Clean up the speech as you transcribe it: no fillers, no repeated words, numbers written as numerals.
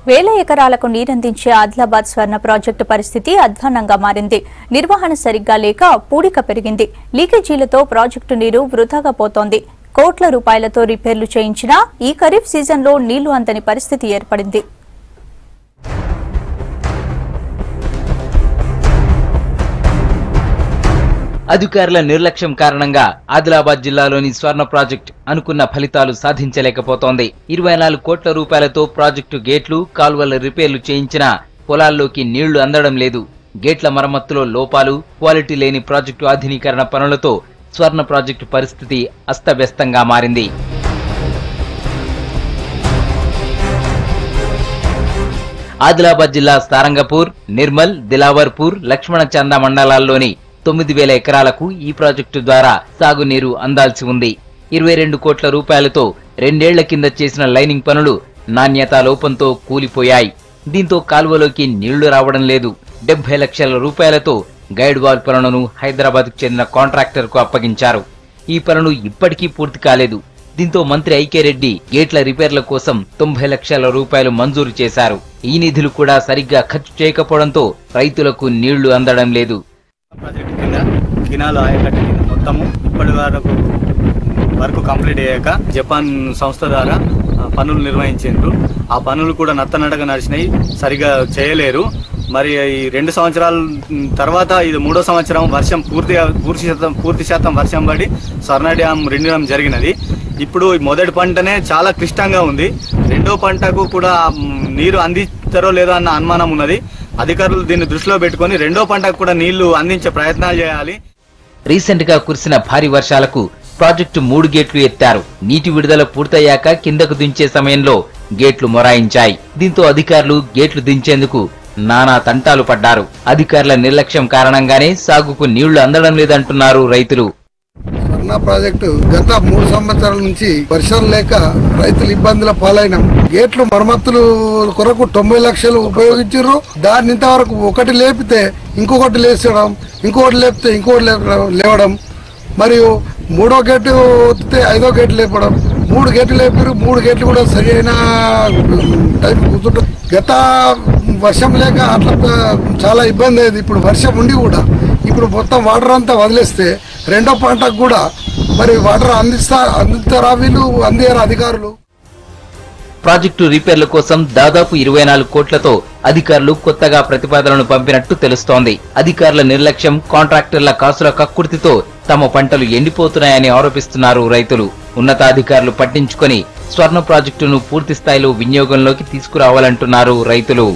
వేల ఎకరాలకు నీరందించే ఆదిలాబాద్ స్వర్ణ ప్రాజెక్టు పరిస్థితి అధ్వాన్నంగా మారింది. నిర్వహణ సరిగ్గా లేక పూడిక పెరిగింది. లీకేజీలతో ప్రాజెక్టు నీరు వృధాగా పోతోంది. కోట్ల రూపాయలతో రిపేర్లు చేయించినా ఈ ఖరీఫ్ సీజన్లో నీళ్లు అందని పరిస్థితి ఏర్పడింది. అధికారుల నిర్లక్ష్యం కారణంగా ఆదిలాబాద్ జిల్లాలోని స్వర్ణ ప్రాజెక్టు అనుకున్న ఫలితాలు సాధించలేకపోతోంది. 24 కోట్ల రూపాయలతో ప్రాజెక్టు గేట్లు, కాల్వల రిపేర్లు చేయించినా పొలాల్లోకి నీళ్లు అందడం లేదు. గేట్ల మరమ్మతులో లోపాలు, క్వాలిటీ లేని ప్రాజెక్టు ఆధునీకరణ పనులతో స్వర్ణ ప్రాజెక్టు పరిస్థితి అస్తవ్యస్తంగా మారింది. ఆదిలాబాద్ జిల్లా సారంగపూర్, నిర్మల్, దిలావర్పూర్, లక్ష్మణచంద మండలాల్లోని 9,000 ఎకరాలకు ఈ ప్రాజెక్టు ద్వారా సాగునీరు అందాల్సి ఉంది. 22 కోట్ల రూపాయలతో 2 ఏళ్ల కింద చేసిన లైనింగ్ పనులు నాణ్యతా లోపంతో కూలిపోయాయి. దీంతో కాల్వలోకి నీళ్లు రావడం లేదు. 70 లక్షల రూపాయలతో గైడ్ వాల్ పనులను హైదరాబాద్కు చెందిన కాంట్రాక్టర్కు అప్పగించారు. ఈ పనులు ఇప్పటికీ పూర్తి కాలేదు. దీంతో మంత్రి ఐకే రెడ్డి గేట్ల రిపేర్ల కోసం 90 లక్షల రూపాయలు మంజూరు చేశారు. ఈ నిధులు కూడా సరిగ్గా ఖర్చు చేయకపోవడంతో రైతులకు నీళ్లు అందడం లేదు. ప్రాజెక్టు కింద కినాల ఆయకట్టు కింద మొత్తము ఇప్పటి వరకు కంప్లీట్ అయ్యాక జపాన్ సంస్థ ద్వారా పనులు నిర్వహించారు. ఆ పనులు కూడా నత్తనడగా నడిచినాయి, సరిగా చేయలేరు. మరి ఈ 2 సంవత్సరాల తర్వాత ఇది 3వ సంవత్సరం వర్షం పూర్తి శాతం వర్షం పడి స్వర్ణ డ్యామ్ రెండడం జరిగినది. ఇప్పుడు మొదటి పంటనే చాలా క్లిష్టంగా ఉంది. 2వ పంటకు కూడా నీరు అందిస్తారో లేదో అన్న అనుమానం ఉన్నది. అధికారులు దీన్ని దృష్టిలో పెట్టుకుని 2వ పంటకు కూడా నీళ్లు అందించే ప్రయత్నాలు చేయాలి. రీసెంట్ గా కురిసిన భారీ వర్షాలకు ప్రాజెక్టు 3 గేట్లు ఎత్తారు. నీటి విడుదల పూర్తయ్యాక కిందకు దించే సమయంలో గేట్లు మొరాయించాయి. దీంతో అధికారులు గేట్లు దించేందుకు నానా తంటాలు పడ్డారు. అధికారుల నిర్లక్ష్యం కారణంగానే సాగుకు నీళ్లు అందడం లేదంటున్నారు రైతులు. స్వర్ణ ప్రాజెక్టు గత 3 సంవత్సరాల నుంచి వర్షాలు లేక రైతులు ఇబ్బందుల పాలైన గేట్లు మరమ్మతులు కొరకు 90 లక్షలు ఉపయోగించారు. దాన్ని ఇంతవరకు ఒకటి లేపితే ఇంకొకటి లేచడం, ఇంకొకటి లేపితే ఇంకొకటి లేవడం, మరియు 3వ గేటు వస్తే 5వ గేటు లేపడం, 3 గేట్లు లేపారు. 3 గేట్లు కూడా సరి అయిన టైం కూర్చుంటారు. గత వర్షం లేక అట్లా చాలా ఇబ్బంది అయ్యేది. ఇప్పుడు వర్షం ఉండి కూడా ఇప్పుడు మొత్తం వాటర్ అంతా వదిలేస్తే 2వ పంటకు కూడా మరి వాటర్ అందిస్తారా వీళ్ళు, అందించారు అధికారులు. ప్రాజెక్టు రిపేర్ల కోసం దాదాపు 24 కోట్లతో అధికారులు కొత్తగా ప్రతిపాదనలు పంపినట్టు తెలుస్తోంది. అధికారుల నిర్లక్ష్యం, కాంట్రాక్టర్ల కాసుల కక్కుర్తితో తమ పంటలు ఎండిపోతున్నాయని ఆరోపిస్తున్నారు రైతులు. ఉన్నతాధికారులు పట్టించుకొని స్వర్ణ ప్రాజెక్టును పూర్తి స్థాయిలో వినియోగంలోకి తీసుకురావాలంటున్నారు రైతులు.